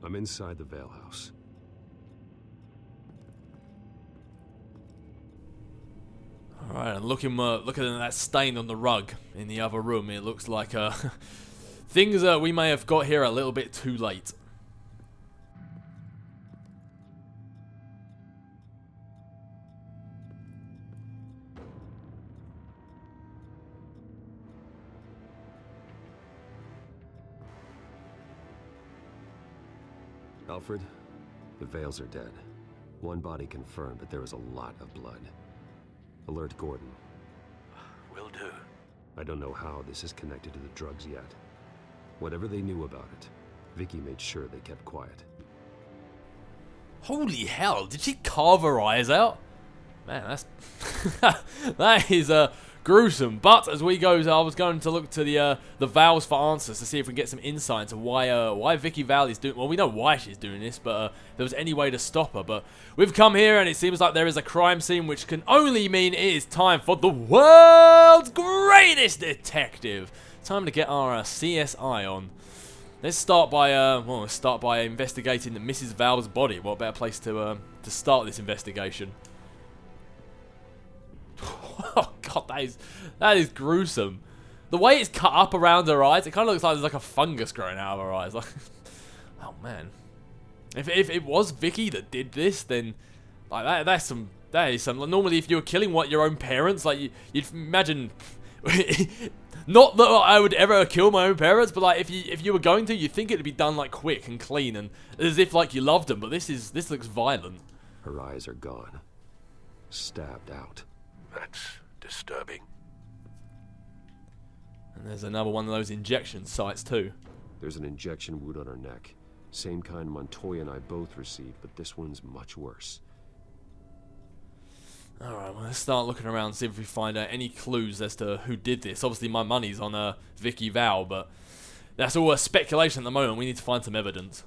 I'm inside the Vale House. Alright, and looking at that stain on the rug in the other room, it looks like things we may have got here a little bit too late. Alfred, the Vales are dead. One body confirmed, but there is a lot of blood. Alert Gordon. Will do. I don't know how this is connected to the drugs yet. Whatever they knew about it, Vicky made sure they kept quiet. Holy hell, did she carve her eyes out? Man, that's that is gruesome. But as we go, I was going to look to the Vales for answers to see if we can get some insight into why Vicky Vale is doing. Well, we know why she's doing this, but if there was any way to stop her. But we've come here, and it seems like there is a crime scene, which can only mean it is time for the world's greatest detective. Time to get our CSI on. Let's start by investigating Mrs. Vale's body. What better place to start this investigation? Oh god, that is gruesome. The way it's cut up around her eyes, it kind of looks like there's like a fungus growing out of her eyes. Like, oh man, if it was Vicky that did this, then like that is some. Normally, if you were killing your own parents, like you'd imagine. Not that I would ever kill my own parents, but like if you were going to, you'd think it'd be done like quick and clean and as if like you loved them. But this looks violent. Her eyes are gone, stabbed out. That's disturbing. And there's another one of those injection sites too. There's an injection wound on her neck. Same kind Montoya and I both received, but this one's much worse. Alright, well, let's start looking around and see if we find any clues as to who did this. Obviously my money's on Vicky Vale, but that's all a speculation at the moment. We need to find some evidence.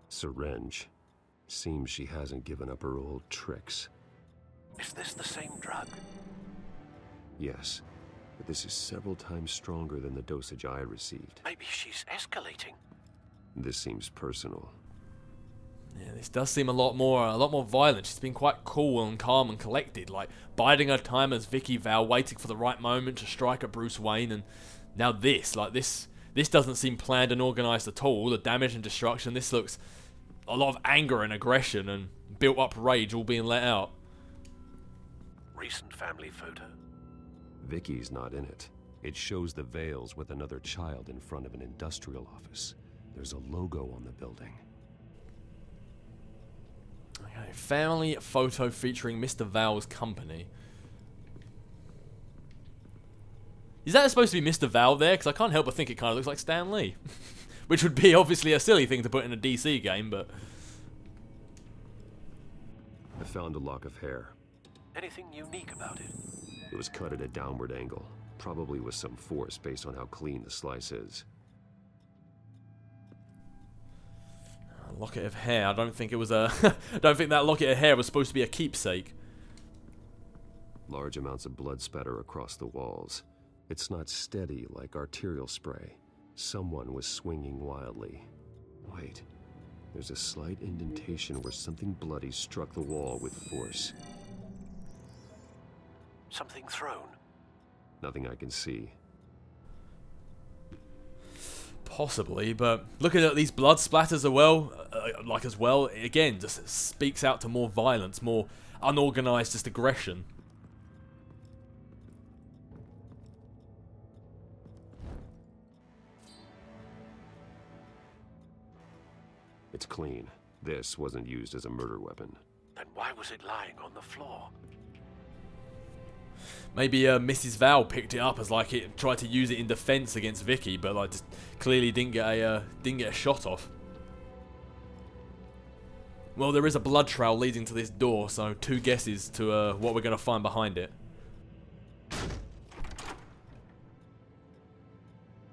Syringe. Seems she hasn't given up her old tricks. Is this the same drug? Yes, but this is several times stronger than the dosage I received. Maybe she's escalating. This seems personal. Yeah, this does seem a lot more violent. She's been quite cool and calm and collected, like biding her time as Vicky Vale, waiting for the right moment to strike at Bruce Wayne, and now this doesn't seem planned and organized at all. The damage and destruction, this looks a lot of anger and aggression and built up rage all being let out. Recent family photo? Vicky's not in it. It shows the Vales with another child in front of an industrial office. There's a logo on the building. Okay, family photo featuring Mr. Vale's company. Is that supposed to be Mr. Vale there? Because I can't help but think it kind of looks like Stan Lee. Which would be obviously a silly thing to put in a DC game, but... I found a lock of hair. Anything unique about it? It was cut at a downward angle, probably with some force based on how clean the slice is. A locket of hair. I don't think it was a... I don't think that locket of hair was supposed to be a keepsake. Large amounts of blood spatter across the walls. It's not steady like arterial spray. Someone was swinging wildly. Wait, there's a slight indentation where something bloody struck the wall with force. Something thrown? Nothing I can see. Possibly, but looking at these blood splatters as well, again, just speaks out to more violence, more unorganized just aggression. It's clean. This wasn't used as a murder weapon. Then why was it lying on the floor? Maybe Mrs. Val picked it up as like it tried to use it in defense against Vicky, but like just clearly didn't get a shot off. Well, there is a blood trail leading to this door, so two guesses to what we're gonna find behind it.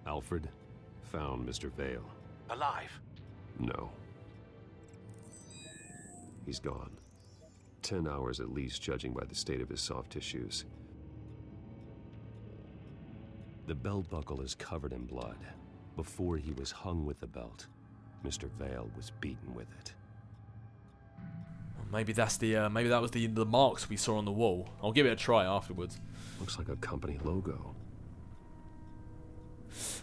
Alfred found Mr. Vale. Alive? No. He's gone. 10 hours at least, judging by the state of his soft tissues. The belt buckle is covered in blood. Before he was hung with the belt, Mr. Vale was beaten with it. Maybe that's the maybe that was the marks we saw on the wall. I'll give it a try afterwards. Looks like a company logo.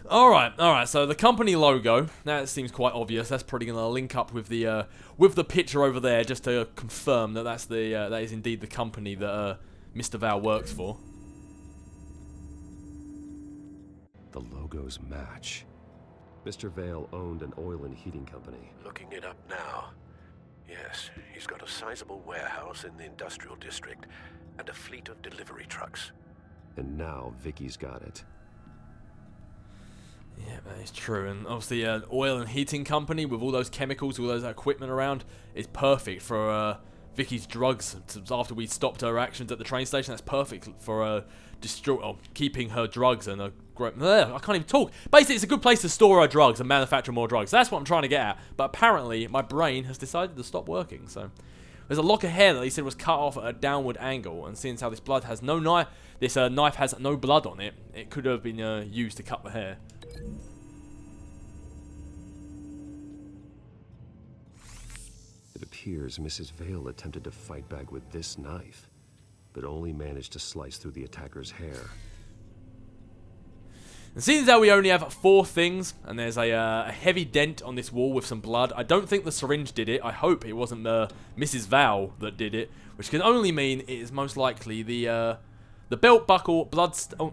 All right. So the company logo, that seems quite obvious. That's probably going to link up with the picture over there, just to confirm that that is indeed the company that Mr. Vale works for. The logos match. Mr. Vale owned an oil and heating company. Looking it up now. Yes, he's got a sizable warehouse in the industrial district and a fleet of delivery trucks. And now Vicky's got it. Yeah, that is true. And obviously, oil and heating company with all those chemicals, all those equipment around, is perfect for Vicky's drugs. After we stopped her actions at the train station, that's perfect for keeping her drugs and I can't even talk. Basically, it's a good place to store her drugs and manufacture more drugs. That's what I'm trying to get at. But apparently, my brain has decided to stop working. So there's a lock of hair that he said was cut off at a downward angle, and since how this blood has no knife, this knife has no blood on it. It could have been used to cut the hair. It appears Mrs. Vale attempted to fight back with this knife, but only managed to slice through the attacker's hair. And seeing as how we only have 4 things, and there's a heavy dent on this wall with some blood, I don't think the syringe did it. I hope it wasn't Mrs. Vale that did it, which can only mean it is most likely the belt buckle,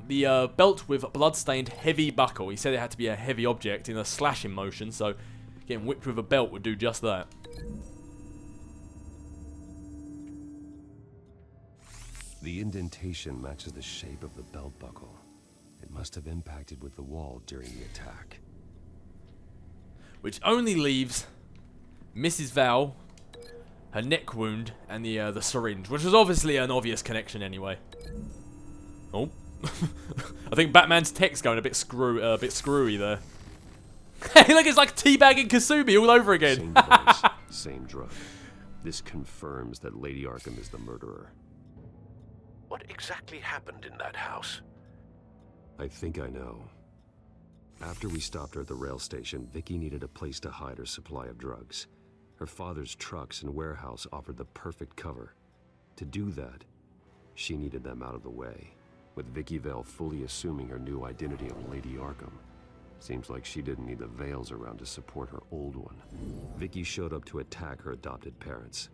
the belt with blood-stained heavy buckle. He said it had to be a heavy object in a slashing motion, so getting whipped with a belt would do just that. The indentation matches the shape of the belt buckle. It must have impacted with the wall during the attack. Which only leaves Mrs. Val, her neck wound, and the syringe, which was obviously an obvious connection anyway. Oh, I think Batman's tech's going a bit screwy there. Hey, look, it's like teabagging Kasumi all over again. Same device, same drug. This confirms that Lady Arkham is the murderer. What exactly happened in that house? I think I know. After we stopped her at the rail station, Vicky needed a place to hide her supply of drugs. Her father's trucks and warehouse offered the perfect cover. To do that, she needed them out of the way, with Vicky Vale fully assuming her new identity of Lady Arkham. Seems like she didn't need the Vales around to support her old one. Vicky showed up to attack her adopted parents,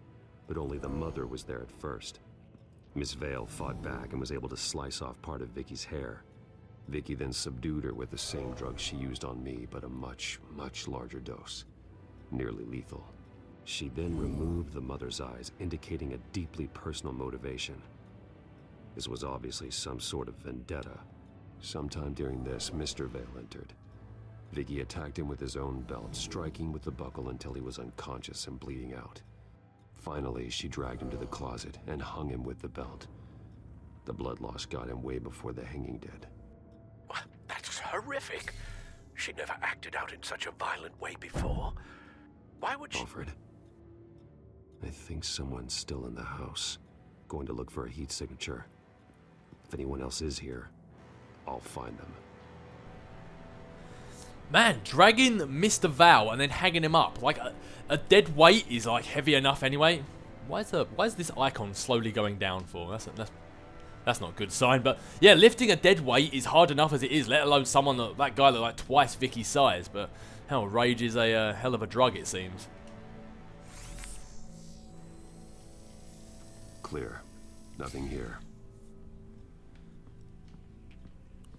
but only the mother was there at first. Miss Vale fought back and was able to slice off part of Vicky's hair. Vicky then subdued her with the same drug she used on me, but a much, much larger dose. Nearly lethal. She then removed the mother's eyes, indicating a deeply personal motivation. This was obviously some sort of vendetta. Sometime during this, Mr. Vale entered. Vicky attacked him with his own belt, striking with the buckle until he was unconscious and bleeding out. Finally, she dragged him to the closet and hung him with the belt. The blood loss got him way before the hanging did. That's horrific. She never acted out in such a violent way before. Why would she... Alfred, I think someone's still in the house. Going to look for a heat signature. If anyone else is here, I'll find them. Man, dragging Mr. Val and then hanging him up. Like, a dead weight is, like, heavy enough anyway. Why is this icon slowly going down for? That's not a good sign. But, yeah, lifting a dead weight is hard enough as it is, let alone someone that guy like twice Vicky's size. But, hell, rage is a hell of a drug, it seems. Clear. Nothing here.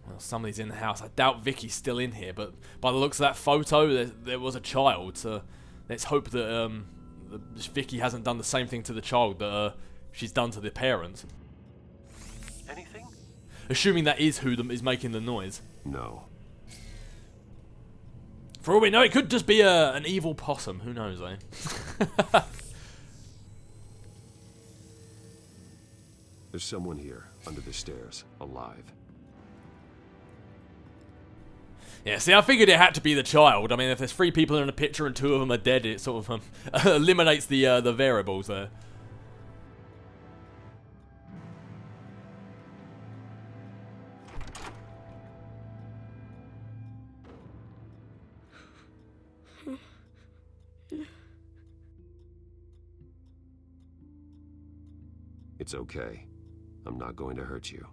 Well, somebody's in the house. I doubt Vicky's still in here, but by the looks of that photo, there was a child. So let's hope that Vicky hasn't done the same thing to the child that she's done to the parents. Anything? Assuming that is who is making the noise. No. For all we know, it could just be an evil possum. Who knows, eh? There's someone here, under the stairs, alive. Yeah, see, I figured it had to be the child. I mean, if there's 3 people in a picture and 2 of them are dead, it sort of eliminates the variables there. It's okay. I'm not going to hurt you.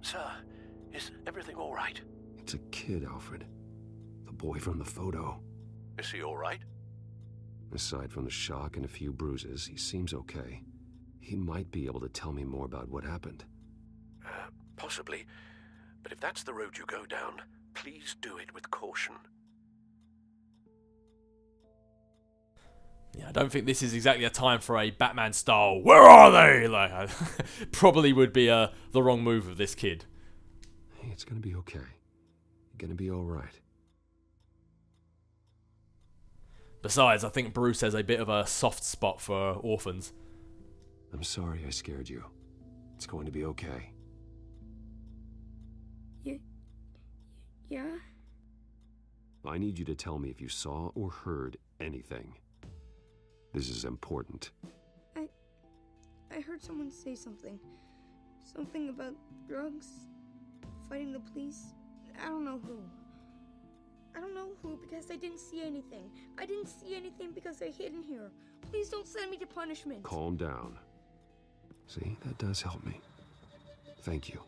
Sir, is everything all right? It's a kid, Alfred. The boy from the photo. Is he all right? Aside from the shock and a few bruises, he seems okay. He might be able to tell me more about what happened. Possibly. But if that's the road you go down, please do it with caution. Yeah, I don't think this is exactly a time for a Batman style, "Where are they?" Like, probably would be the wrong move of this kid. Hey, it's gonna be okay. You're gonna be alright. Besides, I think Bruce has a bit of a soft spot for orphans. I'm sorry I scared you. It's going to be okay. Yeah? I need you to tell me if you saw or heard anything. This is important. I heard someone say something. Something about drugs, fighting the police. I don't know who. I don't know who because I didn't see anything. I didn't see anything because I hid in here. Please don't send me to punishment. Calm down. See, that does help me. Thank you.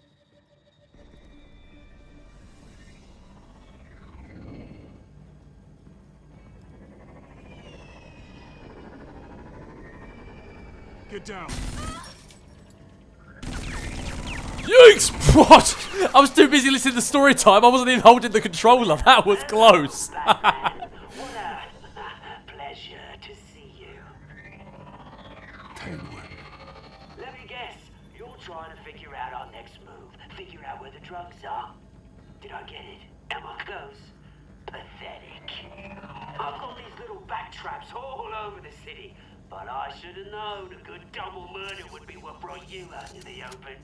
Get down. Yikes! What? I was too busy listening to story time. I wasn't even holding the controller. That was close. What a pleasure to see you. Penguin. Let me guess, you're trying to figure out our next move. Figure out where the drugs are. Did I get it? Am I close? Pathetic. I've got these little bat traps all over the city, but I should have known a good double murder would be what brought you out to the open.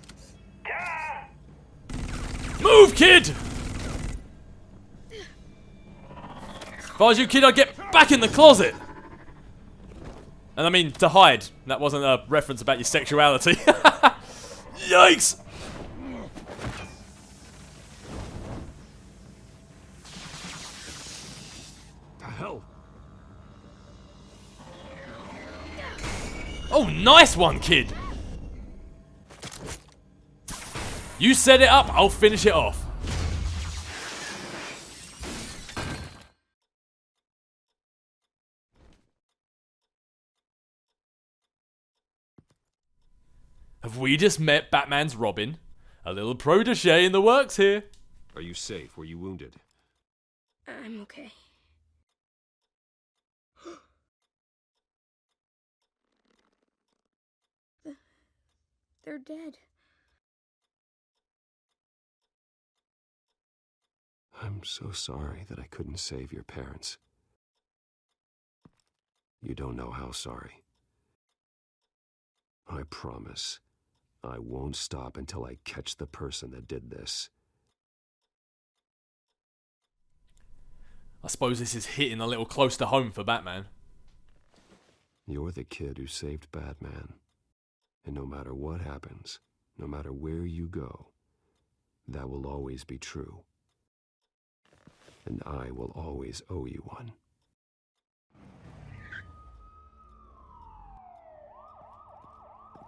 Ah! Move, kid! If I was you, kid, I'd get back in the closet. And I mean, to hide. That wasn't a reference about your sexuality. Yikes! The hell? Oh, nice one, kid! You set it up, I'll finish it off. Have we just met Batman's Robin? A little protege in the works here. Are you safe? Were you wounded? I'm okay. They're dead. I'm so sorry that I couldn't save your parents. You don't know how sorry. I promise, I won't stop until I catch the person that did this. I suppose this is hitting a little close to home for Batman. You're the kid who saved Batman. And no matter what happens, no matter where you go, that will always be true. And I will always owe you one.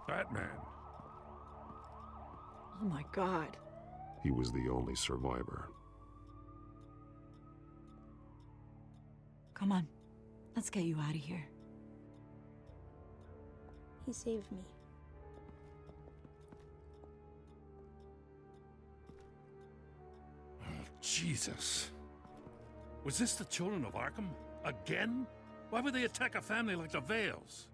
Batman. Oh my God. He was the only survivor. Come on. Let's get you out of here. He saved me. Oh, Jesus. Was this the children of Arkham? Again? Why would they attack a family like the Vales?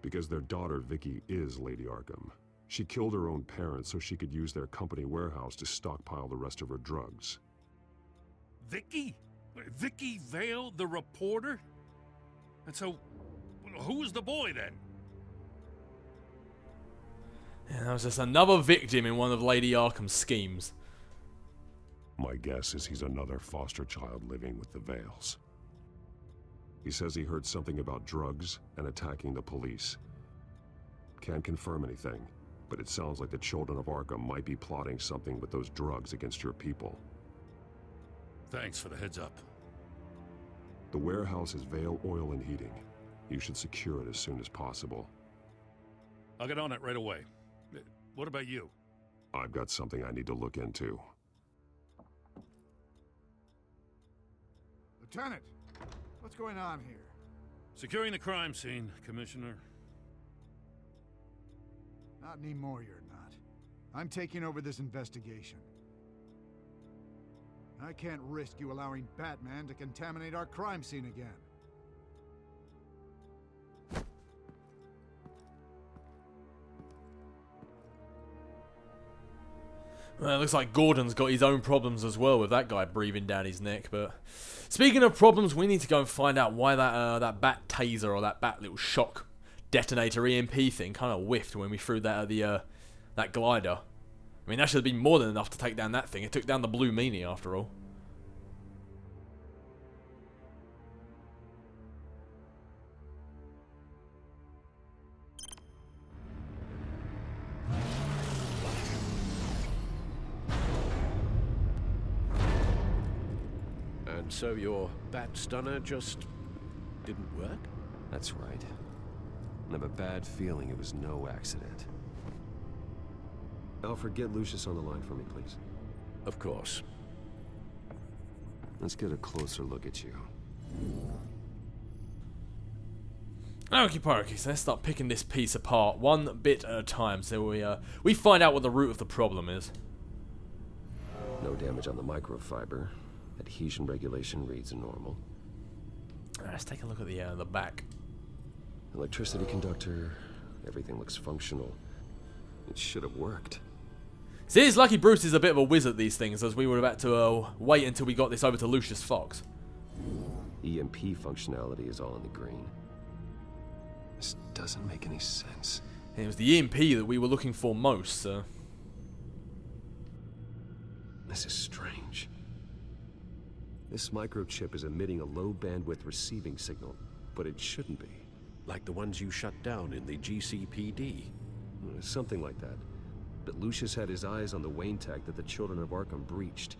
Because their daughter, Vicky, is Lady Arkham. She killed her own parents so she could use their company warehouse to stockpile the rest of her drugs. Vicky? Vicky Vale, the reporter? And so, who was the boy then? And that was just another victim in one of Lady Arkham's schemes. My guess is he's another foster child living with the Vales. He says he heard something about drugs and attacking the police. Can't confirm anything, but it sounds like the children of Arkham might be plotting something with those drugs against your people. Thanks for the heads up. The warehouse is Vale Oil and Heating. You should secure it as soon as possible. I'll get on it right away. What about you? I've got something I need to look into. Lieutenant, what's going on here? Securing the crime scene, Commissioner. Not anymore, you're not. I'm taking over this investigation. I can't risk you allowing Batman to contaminate our crime scene again. Well, it looks like Gordon's got his own problems as well with that guy breathing down his neck. But speaking of problems, we need to go and find out why that bat taser or that bat little shock detonator EMP thing kind of whiffed when we threw that at that glider. I mean, that should have been more than enough to take down that thing. It took down the Blue Meanie after all. And so your bat stunner just didn't work? That's right. I have a bad feeling it was no accident. Alfred, get Lucius on the line for me, please. Of course. Let's get a closer look at you. Okie dokie, so let's start picking this piece apart one bit at a time so we find out what the root of the problem is. No damage on the microfiber. Adhesion regulation reads normal. Let's take a look at the back. Electricity conductor. Everything looks functional. It should have worked. See, it's lucky Bruce is a bit of a whiz at these things, as we were about to wait until we got this over to Lucius Fox. EMP functionality is all in the green. This doesn't make any sense. And it was the EMP that we were looking for most, so... This is strange. This microchip is emitting a low bandwidth receiving signal, but it shouldn't be. Like the ones you shut down in the GCPD. Something like that. But Lucius had his eyes on the Wayne tag that the Children of Arkham breached.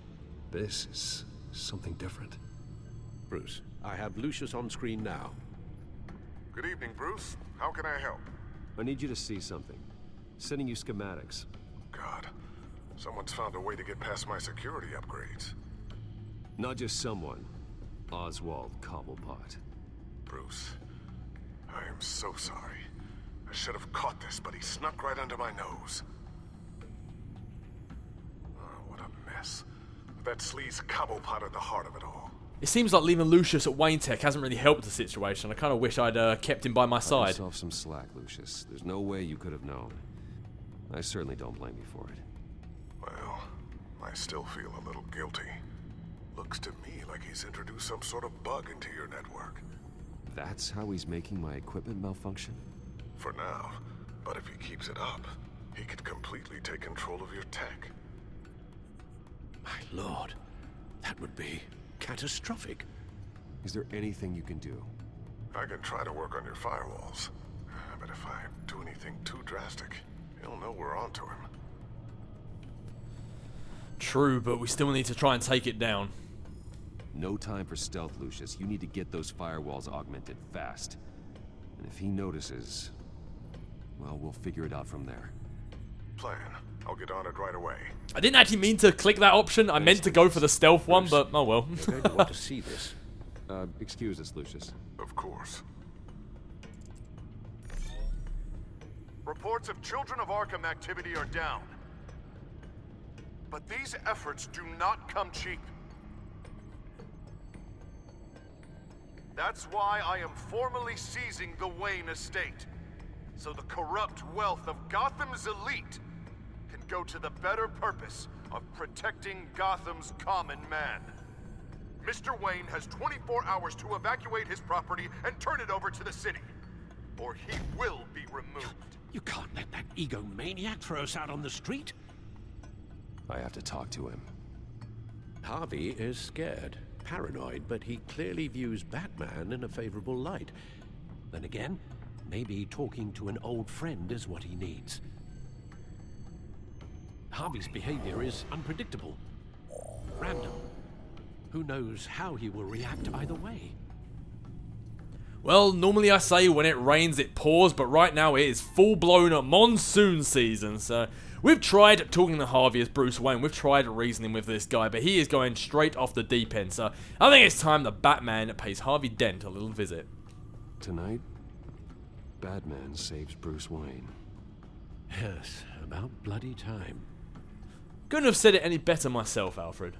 This is something different. Bruce, I have Lucius on screen now. Good evening, Bruce. How can I help? I need you to see something. Sending you schematics. God, someone's found a way to get past my security upgrades. Not just someone. Oswald Cobblepot. Bruce, I am so sorry. I should have caught this, but he snuck right under my nose. Oh, what a mess. That sleaze Cobblepot at the heart of it all. It seems like leaving Lucius at Wayne Tech hasn't really helped the situation. I kind of wish I'd kept him by my Cut side. yourself some slack, Lucius. There's no way you could have known. I certainly don't blame you for it. Well, I still feel a little guilty. Looks to me like he's introduced some sort of bug into your network. That's how he's making my equipment malfunction? For now, but if he keeps it up, he could completely take control of your tech. My lord, that would be catastrophic. Is there anything you can do? I can try to work on your firewalls, but if I do anything too drastic, he'll know we're onto him. True, but we still need to try and take it down. No time for stealth, Lucius. You need to get those firewalls augmented fast. And if he notices, well, we'll figure it out from there. Plan. I'll get on it right away. I didn't actually mean to click that option. I meant to go for the stealth one, but oh well. You're going to want to see this. Excuse us, Lucius. Of course. Reports of Children of Arkham activity are down. But these efforts do not come cheap. That's why I am formally seizing the Wayne estate, so the corrupt wealth of Gotham's elite can go to the better purpose of protecting Gotham's common man. Mr. Wayne has 24 hours to evacuate his property and turn it over to the city, or he will be removed. You can't let that egomaniac throw us out on the street. I have to talk to him. Harvey is scared, paranoid, but he clearly views Batman in a favorable light. Then again, maybe talking to an old friend is what he needs. Harvey's behavior is unpredictable, random. Who knows how he will react either way? Well, normally I say when it rains it pours, but right now it is full-blown monsoon season, so we've tried talking to Harvey as Bruce Wayne, we've tried reasoning with this guy, but he is going straight off the deep end, so I think it's time the Batman pays Harvey Dent a little visit. Tonight, Batman saves Bruce Wayne. Yes, about bloody time. Couldn't have said it any better myself, Alfred.